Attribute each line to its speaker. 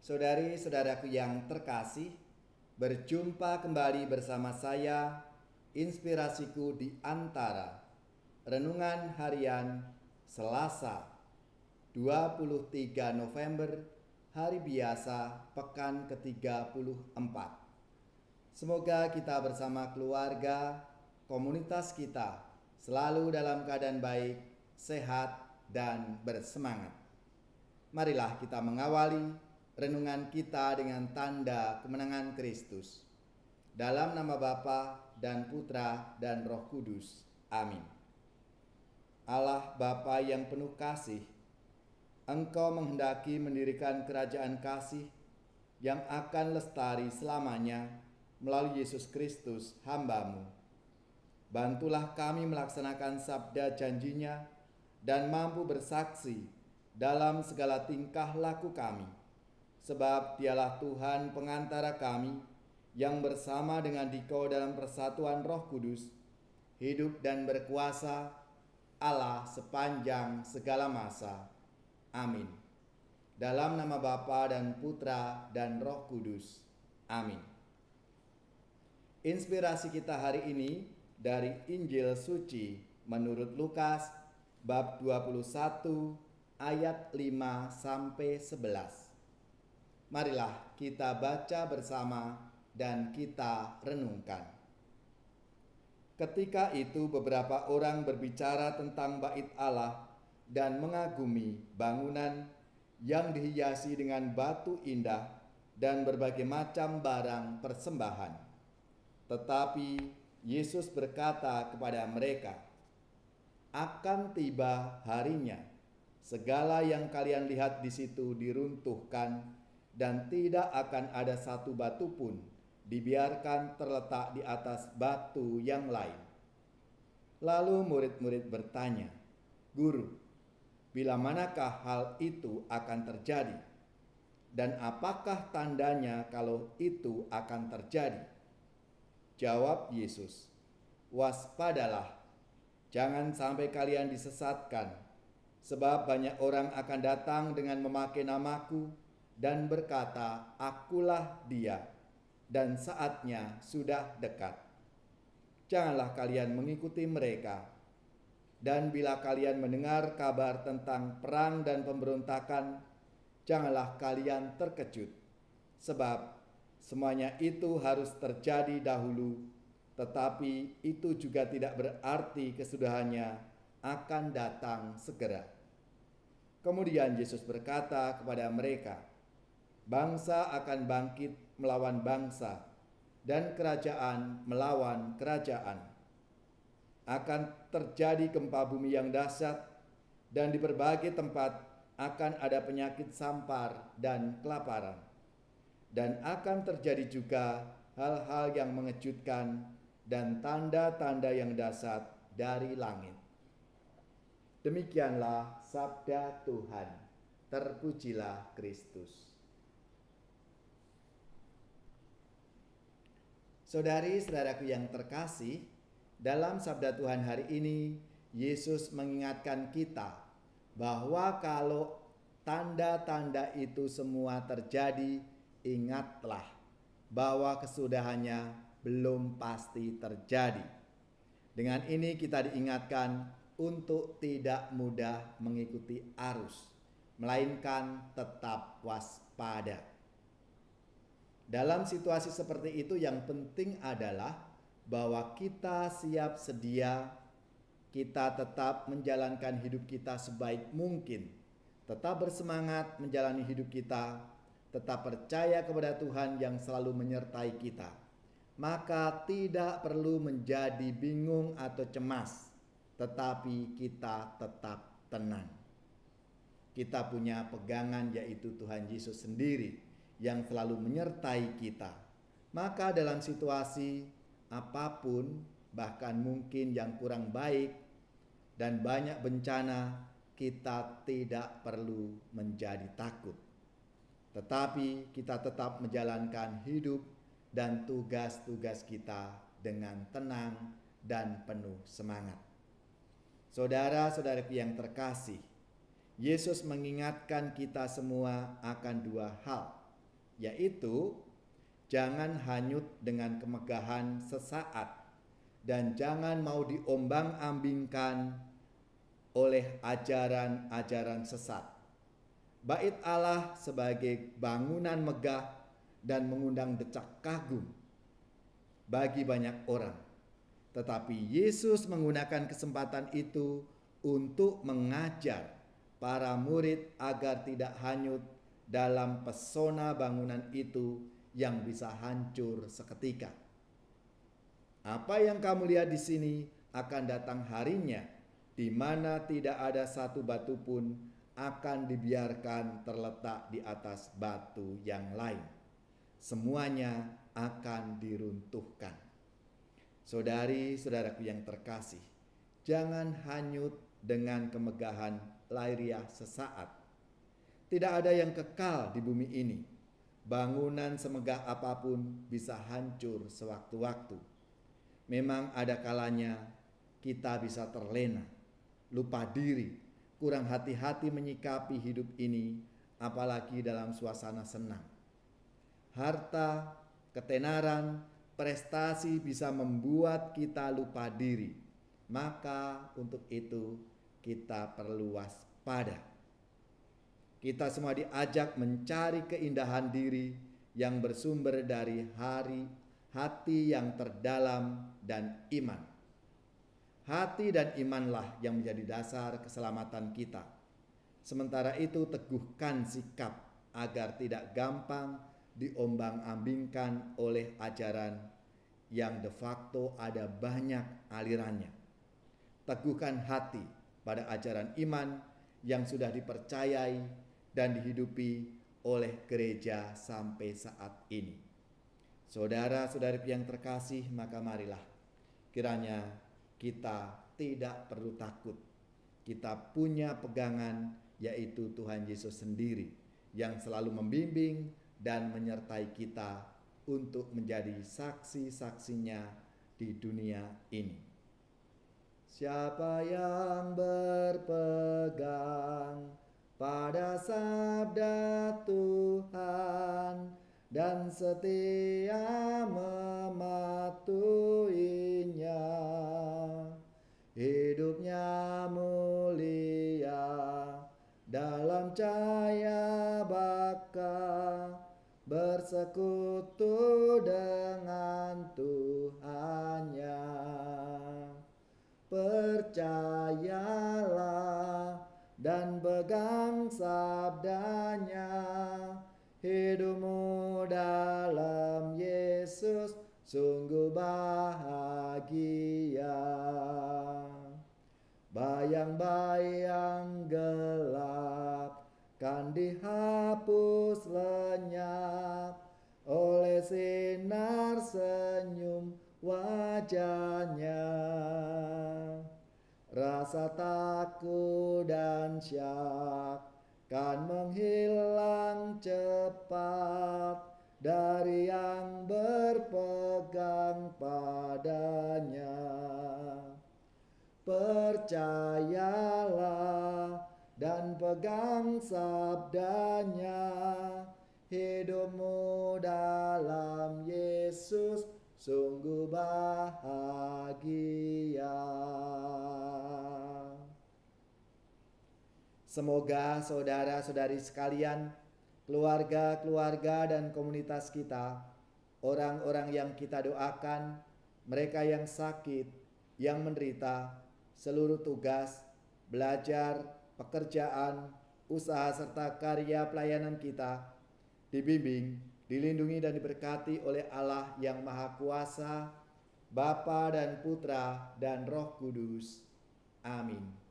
Speaker 1: Saudari-saudaraku yang terkasih, berjumpa kembali bersama saya, Inspirasiku di Antara, Renungan Harian Selasa 23 November, Hari Biasa, Pekan ke-34. Semoga kita bersama keluarga, komunitas kita, selalu dalam keadaan baik, sehat, dan bersemangat. Marilah kita mengawali renungan kita dengan tanda kemenangan Kristus. Dalam nama Bapa dan Putra dan Roh Kudus. Amin. Allah Bapa yang penuh kasih, Engkau menghendaki mendirikan kerajaan kasih yang akan lestari selamanya melalui Yesus Kristus hamba-Mu. Bantulah kami melaksanakan sabda janjinya dan mampu bersaksi dalam segala tingkah laku kami. Sebab Dialah Tuhan pengantara kami yang bersama dengan Dikau dalam persatuan Roh Kudus, hidup dan berkuasa Allah sepanjang segala masa. Amin. Dalam nama Bapa dan Putra dan Roh Kudus. Amin. Inspirasi kita hari ini dari Injil Suci menurut Lukas bab 21 ayat 5 sampai 11. Marilah kita baca bersama dan kita renungkan. Ketika itu beberapa orang berbicara tentang bait Allah dan mengagumi bangunan yang dihiasi dengan batu indah dan berbagai macam barang persembahan. Tetapi Yesus berkata kepada mereka, "Akan tiba harinya, segala yang kalian lihat di situ diruntuhkan, dan tidak akan ada satu batu pun dibiarkan terletak di atas batu yang lain." Lalu murid-murid bertanya, "Guru, bila manakah hal itu akan terjadi? Dan apakah tandanya kalau itu akan terjadi?" Jawab Yesus, "Waspadalah, jangan sampai kalian disesatkan, sebab banyak orang akan datang dengan memakai namaku dan berkata, 'Akulah Dia,' dan saatnya sudah dekat. Janganlah kalian mengikuti mereka. Dan bila kalian mendengar kabar tentang perang dan pemberontakan, janganlah kalian terkejut, sebab semuanya itu harus terjadi dahulu, tetapi itu juga tidak berarti kesudahannya akan datang segera." Kemudian Yesus berkata kepada mereka, "Bangsa akan bangkit melawan bangsa, dan kerajaan melawan kerajaan. Akan terjadi gempa bumi yang dahsyat, dan di berbagai tempat akan ada penyakit sampar dan kelaparan. Dan akan terjadi juga hal-hal yang mengejutkan dan tanda-tanda yang dahsyat dari langit." Demikianlah sabda Tuhan. Terpujilah Kristus. Saudari-saudaraku yang terkasih, dalam sabda Tuhan hari ini, Yesus mengingatkan kita bahwa kalau tanda-tanda itu semua terjadi, ingatlah bahwa kesudahannya belum pasti terjadi. Dengan ini kita diingatkan untuk tidak mudah mengikuti arus, melainkan tetap waspada. Dalam situasi seperti itu, yang penting adalah bahwa kita siap sedia, kita tetap menjalankan hidup kita sebaik mungkin, tetap bersemangat menjalani hidup kita, tetap percaya kepada Tuhan yang selalu menyertai kita. Maka tidak perlu menjadi bingung atau cemas, tetapi kita tetap tenang. Kita punya pegangan, yaitu Tuhan Yesus sendiri yang selalu menyertai kita. Maka dalam situasi apapun, bahkan mungkin yang kurang baik dan banyak bencana, kita tidak perlu menjadi takut. Tetapi kita tetap menjalankan hidup dan tugas-tugas kita dengan tenang dan penuh semangat. Saudara-saudaraku yang terkasih, Yesus mengingatkan kita semua akan dua hal. yaitu jangan hanyut dengan kemegahan sesaat dan jangan mau diombang-ambingkan oleh ajaran-ajaran sesat. Bait Allah sebagai bangunan megah dan mengundang decak kagum bagi banyak orang. Tetapi Yesus menggunakan kesempatan itu untuk mengajar para murid agar tidak hanyut dalam pesona bangunan itu yang bisa hancur seketika. Apa yang kamu lihat di sini akan datang harinya di mana tidak ada satu batu pun akan dibiarkan terletak di atas batu yang lain. Semuanya akan diruntuhkan. Saudari-saudaraku yang terkasih, jangan hanyut dengan kemegahan lahiriah sesaat. Tidak ada yang kekal di bumi ini. Bangunan semegah apapun bisa hancur sewaktu-waktu. Memang ada kalanya kita bisa terlena, lupa diri, kurang hati-hati menyikapi hidup ini, apalagi dalam suasana senang. Harta, ketenaran, prestasi bisa membuat kita lupa diri. Maka untuk itu kita perlu waspada. Kita semua diajak mencari keindahan diri yang bersumber dari hati yang terdalam dan iman. Hati dan imanlah yang menjadi dasar keselamatan kita. Sementara itu teguhkan sikap agar tidak gampang diombang-ambingkan oleh ajaran yang de facto ada banyak alirannya. Teguhkan hati pada ajaran iman yang sudah dipercayai dan dihidupi oleh gereja sampai saat ini. Saudara-saudari yang terkasih, maka marilah kiranya kita tidak perlu takut. Kita punya pegangan, yaitu Tuhan Yesus sendiri yang selalu membimbing dan menyertai kita untuk menjadi saksi-saksinya di dunia ini. Siapa yang berpegang pada sabda Tuhan dan setia mematuhinya, hidupnya mulia dalam cahaya baka, bersekutu dengan Tuhannya. Percayalah dan pegang sabdanya, hidupmu dalam Yesus sungguh bahagia. Bayang-bayang gelap kan dihapus lenyap oleh sinar senyum wajahnya. Rasa takut dan syak kan menghilang cepat dari yang berpegang padanya. Percayalah dan pegang sabdanya, hidupmu dalam Yesus sungguh bahagia. Semoga saudara-saudari sekalian, keluarga-keluarga dan komunitas kita, orang-orang yang kita doakan, mereka yang sakit, yang menderita, seluruh tugas, belajar, pekerjaan, usaha serta karya pelayanan kita dibimbing, dilindungi dan diberkati oleh Allah yang Maha Kuasa, Bapa dan Putra dan Roh Kudus. Amin.